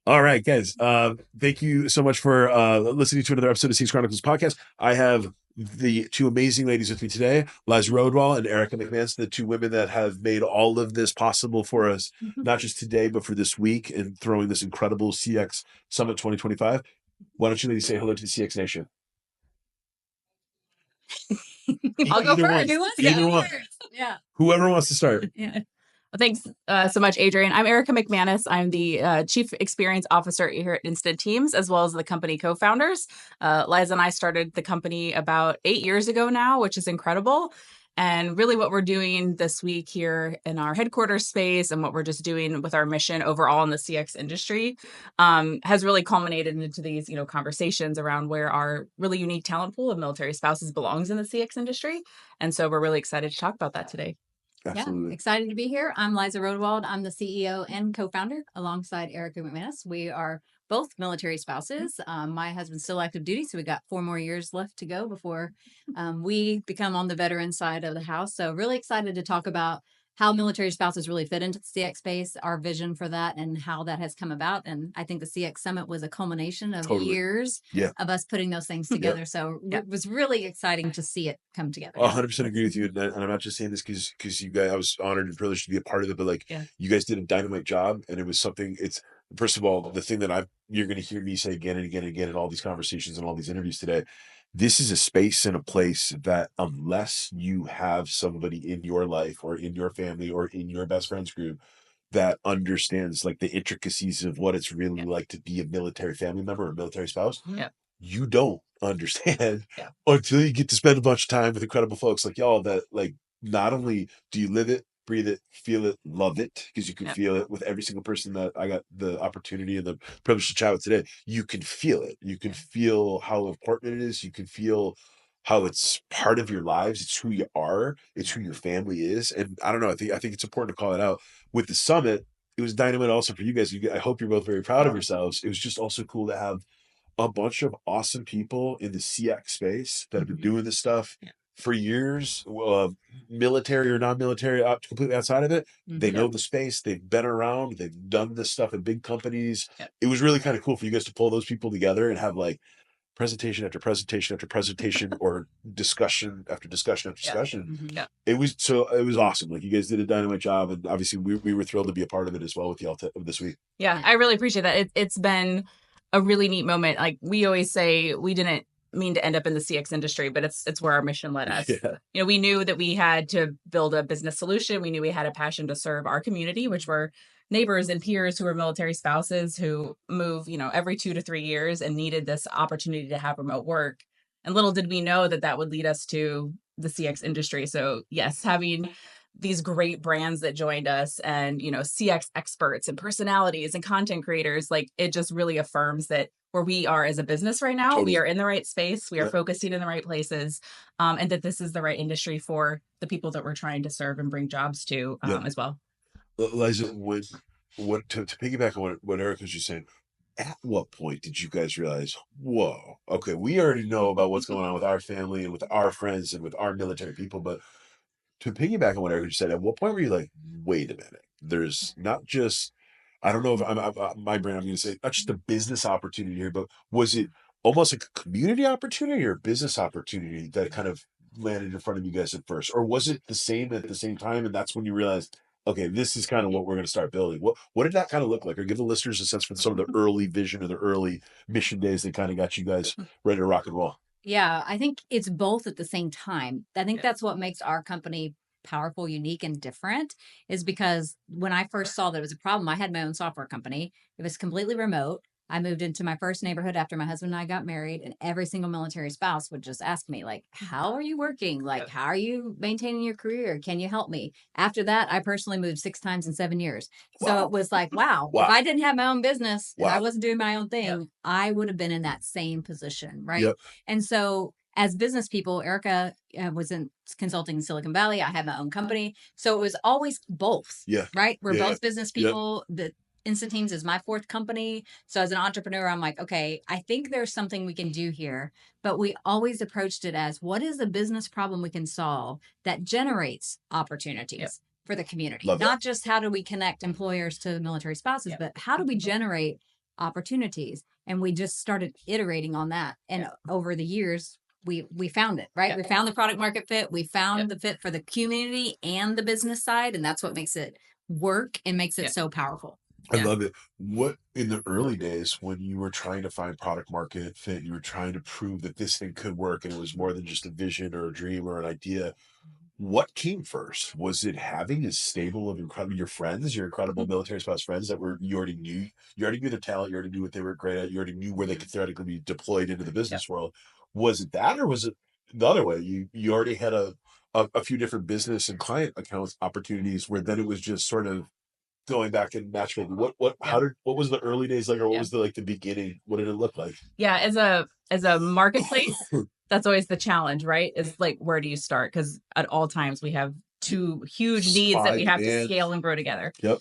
All right, guys. Thank you so much for listening to another episode of CX Chronicles podcast. I have the two amazing ladies with me today, Liza Rodewald and Erica McMannes, the two women that have made all of this possible for us, not just today, but for this week and throwing this incredible CX Summit 2025. Why don't you ladies say hello to the CX Nation? I'll go Either first. one. Who wants to Either go one. first? Yeah. Whoever wants to start. Yeah. Well, thanks so much, Adrian. I'm Erica McMannes. I'm the Chief Experience Officer here at Instant Teams, as well as the company co-founders. Liza and I started the company about 8 years ago now, which is incredible. And really what we're doing this week here in our headquarters space and what we're just doing with our mission overall in the CX industry has really culminated into these, conversations around where our really unique talent pool of military spouses belongs in the CX industry. And so we're really excited to talk about that today. Absolutely. Yeah, excited to be here. I'm Liza Rodewald. I'm the CEO and co-founder alongside Erica McMannes. We are both military spouses. My husband's still active duty, so we got 4 more years left to go before we become on the veteran side of the house. So really excited to talk about how military spouses really fit into the CX space, our vision for that, and how that has come about. And I think the CX Summit was a culmination of years of us putting those things together. So it was really exciting to see it come together. 100% agree with you. And I'm not just saying this because you guys, I was honored and privileged to be a part of it, but you guys did a dynamite job. And it was something, first of all, the thing that you're going to hear me say again and again and again in all these conversations and all these interviews today, this is a space and a place that unless you have somebody in your life or in your family or in your best friends group that understands like the intricacies of what it's really like to be a military family member or a military spouse, you don't understand until you get to spend a bunch of time with incredible folks like y'all that like not only do you live it, breathe it, feel it, love it, because you can feel it with every single person that I got the opportunity and the privilege to chat with today. You can feel it. You can feel how important it is. You can feel how it's part of your lives. It's who you are. It's who your family is. And I don't know. I think it's important to call it out. With the summit, it was dynamite also for you guys. I hope you're both very proud of yourselves. It was just also cool to have a bunch of awesome people in the CX space that have been doing this stuff for years, military or non-military, completely outside of it. They know the space. They've been around. They've done this stuff in big companies. It was really kind of cool for you guys to pull those people together and have like presentation after presentation after presentation or discussion after discussion after discussion. It was awesome. Like you guys did a dynamite job, and obviously we were thrilled to be a part of it as well with y'all this week. Yeah, I really appreciate that. It's been a really neat moment. Like we always say, we didn't mean to end up in the CX industry, but it's where our mission led us. We knew that we had to build a business solution. We knew we had a passion to serve our community, which were neighbors and peers who were military spouses who move, every 2 to 3 years and needed this opportunity to have remote work. And little did we know that would lead us to the CX industry. So yes, having these great brands that joined us and, CX experts and personalities and content creators, like it just really affirms that where we are as a business right now, we are in the right space, we are focusing in the right places, and that this is the right industry for the people that we're trying to serve and bring jobs to as well. Liza, to piggyback on what Erica was just saying, at what point did you guys realize, whoa, okay, we already know about what's going on with our family and with our friends and with our military people, but to piggyback on what Erica just said, at what point were you like, wait a minute, there's not just, I don't know if my brain, I'm going to say, not just a business opportunity here, but was it almost like a community opportunity or a business opportunity that kind of landed in front of you guys at first? Or was it the same at the same time? And that's when you realized, okay, this is kind of what we're going to start building. What did that kind of look like? Or give the listeners a sense for some of the early vision or the early mission days that kind of got you guys ready to rock and roll. Yeah, I think it's both at the same time. I think that's what makes our company powerful, unique, and different, is because when I first saw that it was a problem, I had my own software company. It was completely remote. I moved into my first neighborhood after my husband and I got married, and every single military spouse would just ask me, like, how are you working? Like, how are you maintaining your career? Can you help me? After that, I personally moved 6 times in 7 years. So it was like, wow, if I didn't have my own business, if I wasn't doing my own thing, I would have been in that same position, right? And so as business people, Erica was in consulting in Silicon Valley. I had my own company. So it was always both, right? We're both business people. The Instant Teams is my 4th company. So as an entrepreneur, I'm like, okay, I think there's something we can do here. But we always approached it as, what is a business problem we can solve that generates opportunities for the community? Not just how do we connect employers to military spouses, but how do we generate opportunities. And we just started iterating on that. And over the years, we found it, right? We found the product market fit. We found the fit for the community and the business side. And that's what makes it work and makes it so powerful. I love it. What in the early days when you were trying to find product market fit, you were trying to prove that this thing could work and it was more than just a vision or a dream or an idea. What came first? Was it having a stable of your friends, your incredible military spouse friends that you already knew their talent, you already knew what they were great at, you already knew where they could theoretically be deployed into the business world. Was it that, or was it the other way? You already had a few different business and client accounts opportunities where then it was just sort of going back and matchmaking. What was the early days like, or what was the beginning? What did it look like? Yeah, as a marketplace, that's always the challenge, right? Is like, where do you start? Because at all times we have two huge needs that we have to scale and grow together. Yep.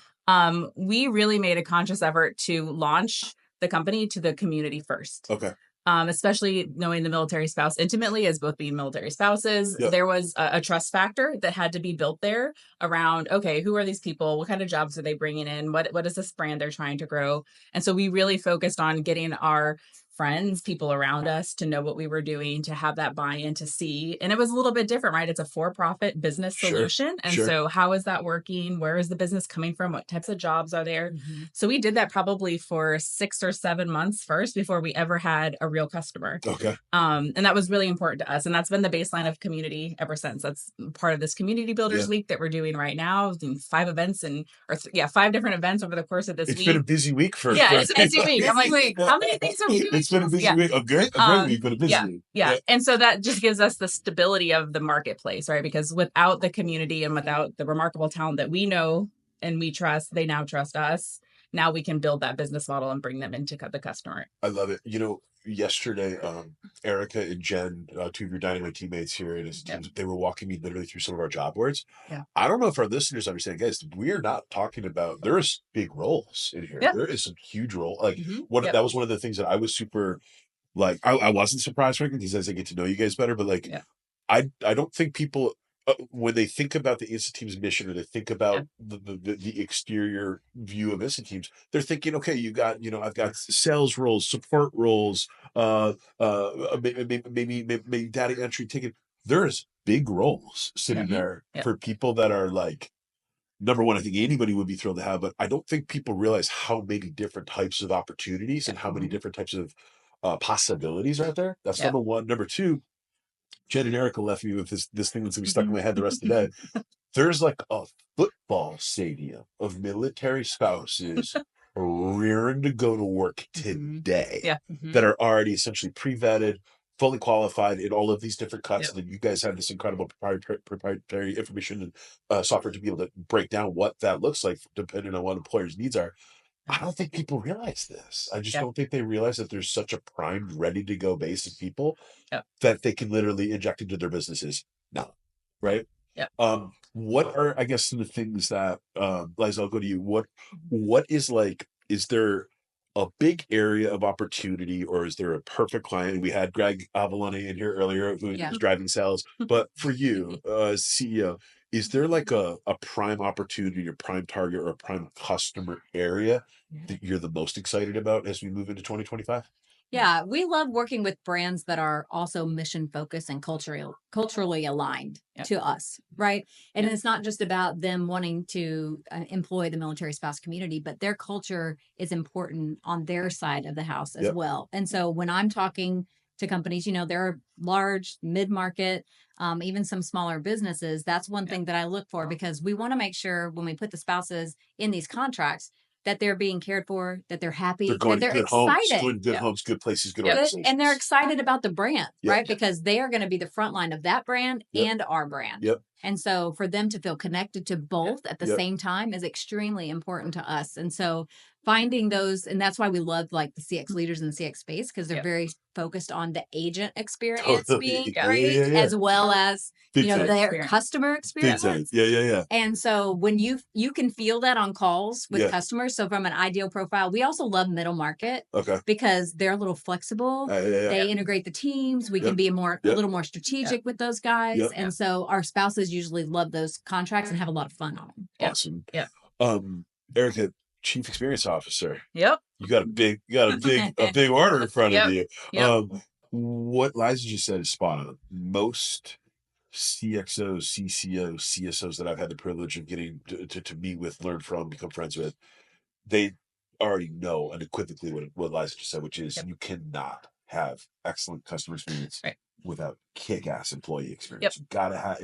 We really made a conscious effort to launch the company to the community first. Okay. Especially knowing the military spouse intimately as both being military spouses, there was a trust factor that had to be built there around, okay, who are these people? What kind of jobs are they bringing in? What is this brand they're trying to grow? And so we really focused on getting our friends, people around us to know what we were doing, to have that buy-in, to see. And it was a little bit different, right? It's a for-profit business solution. And so how is that working? Where is the business coming from? What types of jobs are there? So we did that probably for 6 or 7 months first before we ever had a real customer. Okay. And that was really important to us. And that's been the baseline of community ever since. That's part of this Community Builders Week that we're doing right now. 5 events 5 different events over the course of this week. It's been a busy week for it's a busy week. I'm like, how many things are we doing? It's been a busy week. A great week, but a busy week. Yeah. And so that just gives us the stability of the marketplace, right? Because without the community and without the remarkable talent that we know and we trust, they now trust us. Now we can build that business model and bring them into the customer. I love it. Yesterday, Erica and Jen, 2 of your Dynamite teammates here in his teams, they were walking me literally through some of our job boards. Yeah. I don't know if our listeners understand, guys, we are not talking about, there's big roles in here. There is some huge role. Like that was one of the things that I was super, like, I wasn't surprised, frankly, because as I get to know you guys better, but like, I don't think people, when they think about the Insta Team's mission, or they think about the exterior view of Insta Teams, they're thinking, okay, you got, I've got sales roles, support roles, maybe data entry, ticket. There's big roles sitting there for people that are like, number one, I think anybody would be thrilled to have, but I don't think people realize how many different types of opportunities and how many different types of possibilities are out there. That's number one. Number two, Jen and Erica left me with this thing that's gonna be stuck in my head the rest of the day. There's like a football stadium of military spouses rearing to go to work today that are already essentially pre-vetted, fully qualified in all of these different cuts. And then you guys have this incredible proprietary information and software to be able to break down what that looks like depending on what employers' needs are. I don't think people realize this. I just don't think they realize that there's such a primed, ready to go base of people that they can literally inject into their businesses now. Right? Yeah. What are, I guess, some of the things that, Liza, I'll go to you. What is there a big area of opportunity, or is there a perfect client? We had Greg Avalone in here earlier who was driving sales, but for you, as CEO, is there like a prime opportunity, or prime target, or a prime customer area that you're the most excited about as we move into 2025? Yeah, we love working with brands that are also mission focused and culturally aligned to us, right? And it's not just about them wanting to employ the military spouse community, but their culture is important on their side of the house as well. And so when I'm talking to companies, there are large, mid-market, even some smaller businesses. That's one thing that I look for, because we want to make sure when we put the spouses in these contracts that they're being cared for, that they're happy, that they're excited. Good homes, good places, good organizations. And they're excited about the brand, right? Because they are going to be the front line of that brand and our brand. And so for them to feel connected to both at the same time is extremely important to us. And so finding those, and that's why we love like the CX leaders in the CX space, because they're very focused on the agent experience being great, as well as their customer experience. And so when you can feel that on calls with customers. So from an ideal profile, we also love middle market because they're a little flexible. They integrate the teams. We can be a little more strategic with those guys. And so our spouses usually love those contracts and have a lot of fun on them. Awesome. Erica, chief experience officer. Yep. You got a big order in front of you. Yep. What Liza just said is spot on. Most CXOs, CCOs, CSOs that I've had the privilege of getting to meet with, learn from, become friends with, they already know unequivocally what Liza just said, which is you cannot have excellent customer experience without kick-ass employee experience. You gotta have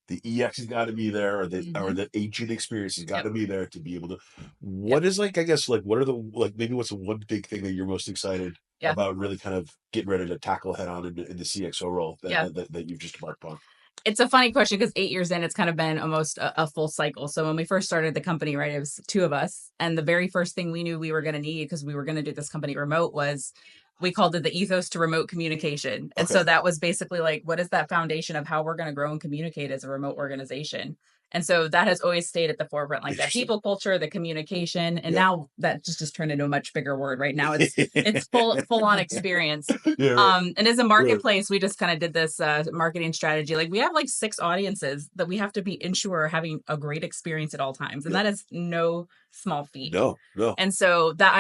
the EX has got to be there, or the agent experience has got to be there to be able to. What is what are the maybe what's the one big thing that you're most excited about really kind of getting ready to tackle head on in the CXO role that you've just embarked on? It's a funny question because 8 years in, it's kind of been almost a full cycle. So when we first started the company, right, it was 2 of us. And the very first thing we knew we were going to need, because we were going to do this company remote, was we called it the ethos to remote communication. And so that was basically like, what is that foundation of how we're going to grow and communicate as a remote organization? And so that has always stayed at the forefront, like that people culture, the communication. And now that just turned into a much bigger word. Right now it's full on experience. And as a marketplace, we just kind of did this marketing strategy. Like we have like 6 audiences that we have to ensure having a great experience at all times. And that is no small feat. No. And so that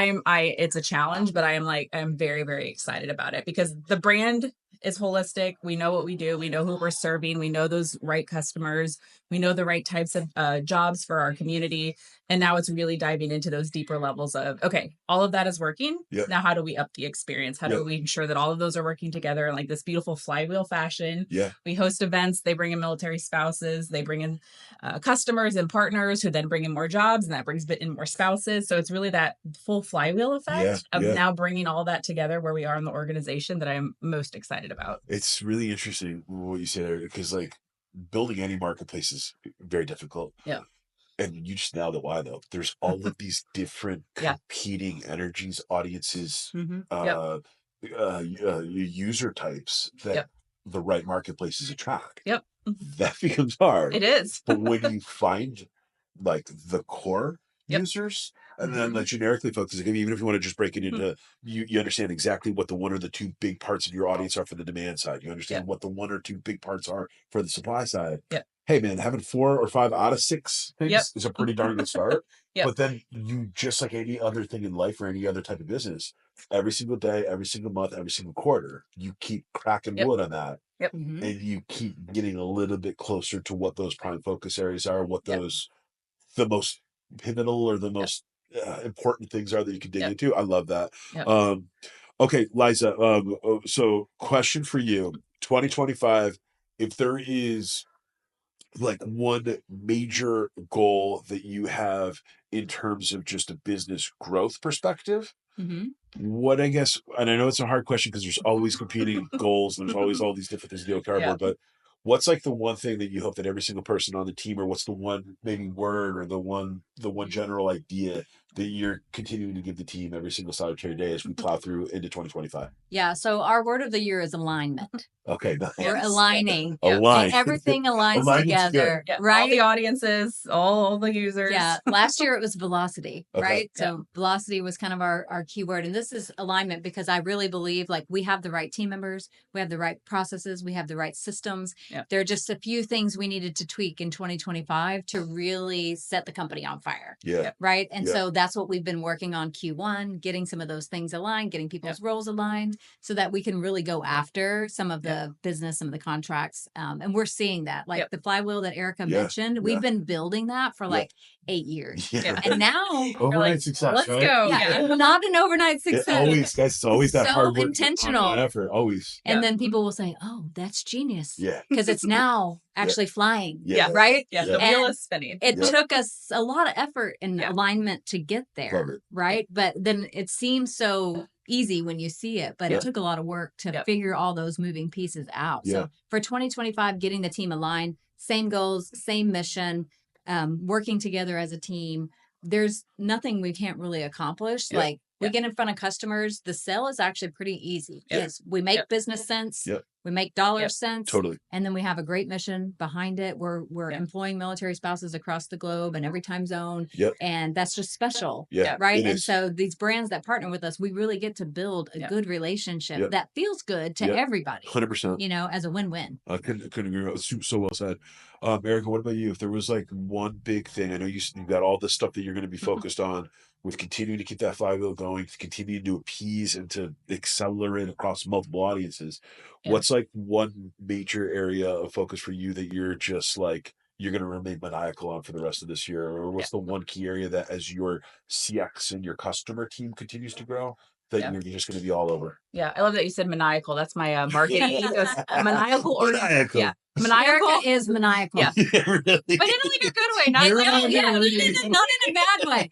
it's a challenge, but I'm very, very excited about it because the brand is holistic. We know what we do. We know who we're serving. We know those right customers. We know the right types of jobs for our community. And now it's really diving into those deeper levels of, okay, all of that is working. Now, how do we up the experience? How do we ensure that all of those are working together in like this beautiful flywheel fashion? We host events. They bring in military spouses. They bring in customers and partners who then bring in more jobs, and that brings in more spouses. So it's really that full flywheel effect of now bringing all that together where we are in the organization that I'm most excited about. It's really interesting what you say there, because like building any marketplace is very difficult. And you just nailed it. Why though? There's all of these different competing energies, audiences, user types that the right marketplaces attract. That becomes hard. It is. But when you find like the core users, and then the generically focused, even if you want to just break it into, you understand exactly what the 1 or the 2 big parts of your audience are for the demand side. You understand what the 1 or 2 big parts are for the supply side. Hey man, having 4 or 5 out of 6 things is a pretty darn good start. But then you, just like any other thing in life or any other type of business, every single day, every single month, every single quarter, you keep cracking wood on that. And you keep getting a little bit closer to what those prime focus areas are, what those the most pivotal or the most important things are that you can dig into. I love that. Okay, Liza. So question for you, 2025, if there is like one major goal that you have in terms of just a business growth perspective, what, I guess, and I know it's a hard question because there's always competing goals and there's always all these different things to go cardboard, but what's like the one thing that you hope that every single person on the team, or what's the one maybe word or the one general idea that you're continuing to give the team every single solitary day as we plow through into 2025? Yeah. So our word of the year is alignment. Okay. We're aligning. Align. Everything aligns together, right? All the audiences, all the users. Yeah. Last year it was velocity, right? So velocity was kind of our keyword. And this is alignment because I really believe like we have the right team members, we have the right processes, we have the right systems. There are just a few things we needed to tweak in 2025 to really set the company on fire. Right. And so that's what we've been working on Q1, getting some of those things aligned, getting people's roles aligned so that we can really go after some of the business, some of the contracts. And we're seeing that, like the flywheel that Erica mentioned, we've been building that for like 8 years. And now overnight success, let's right? go. Not an overnight success. Always, guys, it's always that hard work, intentional effort, always. And then people will say, oh, that's genius. Because it's now actually flying. Right? The wheel is spinning. It took us a lot of effort and alignment to get there. Right? But then it seems so easy when you see it, but it took a lot of work to figure all those moving pieces out. So for 2025, getting the team aligned, same goals, same mission, working together as a team. There's nothing we can't really accomplish. Like we get in front of customers, the sell is actually pretty easy. Yes, we make business sense. We make dollar cents. Totally. And then we have a great mission behind it. We're employing military spouses across the globe and every time zone. Yep. And that's just special. Yeah. Right. And so these brands that partner with us, we really get to build a good relationship that feels good to everybody. 100%. You know, as a win-win. I couldn't agree more. So well said. Erica, what about you? If there was like one big thing, I know you've got all this stuff that you're going to be focused on with continuing to keep that flywheel going, to continue to appease and to accelerate across multiple audiences. What's like one major area of focus for you that you're just like, you're going to remain maniacal on for the rest of this year? Or what's the one key area that as your CX and your customer team continues to grow, that you're just going to be all over? Yeah, I love that you said maniacal. That's my marketing ethos. Maniacal or maniacal. Yeah, maniacal Erica is maniacal. Yeah, really? But in like a good way, not not in a bad way.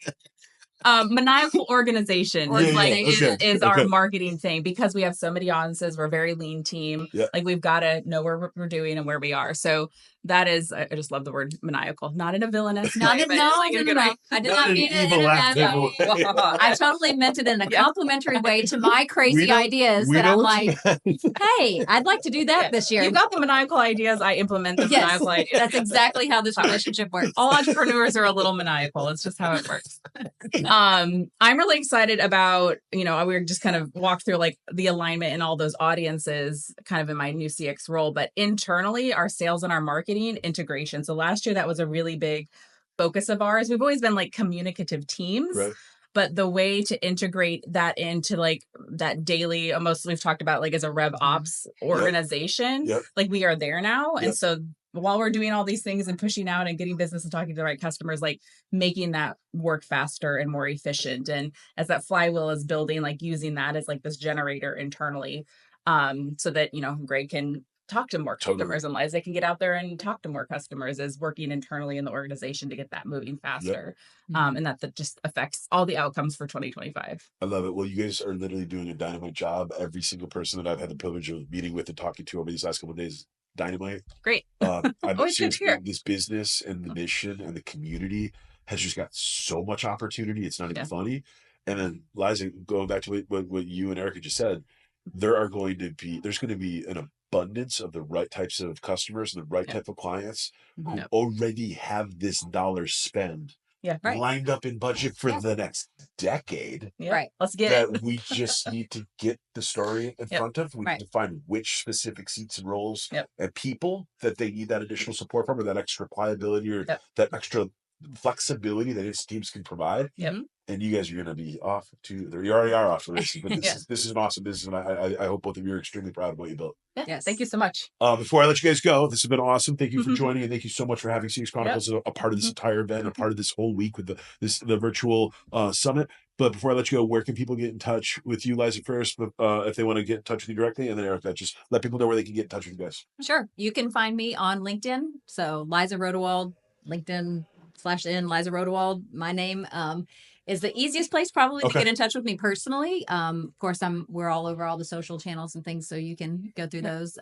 Maniacal organization is our marketing thing, because we have so many audiences. We're a very lean team. Like we've got to know what we're doing and where we are. So that is, I just love the word maniacal, not in a villainous way. I did not mean it in a bad way. I totally meant it in a complimentary way to my crazy ideas that I'm like, hey, I'd like to do that this year. You've got the maniacal ideas. I implement the maniacal ideas. That's exactly how this relationship works. All entrepreneurs are a little maniacal. It's just how it works. I'm really excited about, we were just kind of walk through like the alignment in all those audiences kind of in my new CX role, but internally our sales and our marketing integration. So last year that was a really big focus of ours. We've always been like communicative teams, but the way to integrate that into like that daily, almost we've talked about like as a rev ops organization, like we are there now. And so while we're doing all these things and pushing out and getting business and talking to the right customers, like making that work faster and more efficient. And as that flywheel is building, like using that as like this generator internally, so that, Greg can talk to more customers and Liza can get out there and talk to more customers, is working internally in the organization to get that moving faster. And that just affects all the outcomes for 2025. I love it. Well, you guys are literally doing a dynamite job. Every single person that I've had the privilege of meeting with and talking to over these last couple of days, dynamite. Great. I'm seriously, this business and the mission and the community has just got so much opportunity. It's not even funny. And then Liza, going back to what you and Erica just said, there's going to be an abundance of the right types of customers and the right type of clients who already have this dollar spend lined up in budget for the next decade. Let's get that we just need to get the story in front of. We need to find which specific seats and roles and people that they need that additional support from, or that extra pliability or that extra flexibility that its teams can provide. And you guys are going to be off to, you already are off to races, but this is an awesome business. And I hope both of you are extremely proud of what you built. Yes. Thank you so much. Before I let you guys go, this has been awesome. Thank you for joining, and thank you so much for having CX Chronicles a part of this entire event, a part of this whole week with the virtual summit. But before I let you go, where can people get in touch with you, Liza, first, if they want to get in touch with you directly? And then Erica, just let people know where they can get in touch with you guys. Sure. You can find me on LinkedIn. So Liza Rodewald, LinkedIn /in Liza Rodewald. My name is the easiest place probably to get in touch with me personally. Of course, we're all over all the social channels and things, so you can go through those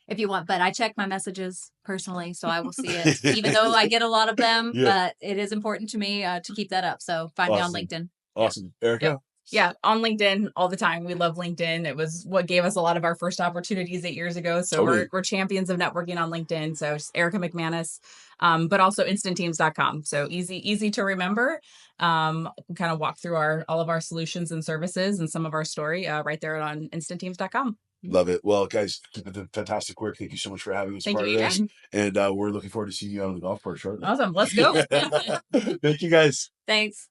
if you want. But I check my messages personally, so I will see it, even though I get a lot of them. But it is important to me to keep that up. So find me on LinkedIn. Awesome. Erica? Yeah, on LinkedIn all the time. We love LinkedIn. It was what gave us a lot of our first opportunities 8 years ago. So we're champions of networking on LinkedIn. So just Erica McMannes, but also instantteams.com. So easy to remember. Kind of walk through all of our solutions and services and some of our story right there on instantteams.com. Love it. Well, guys, keep up the fantastic work. Thank you so much for having us. Thank you, this. And we're looking forward to seeing you out on the golf course shortly. Awesome. Let's go. Thank you, guys. Thanks.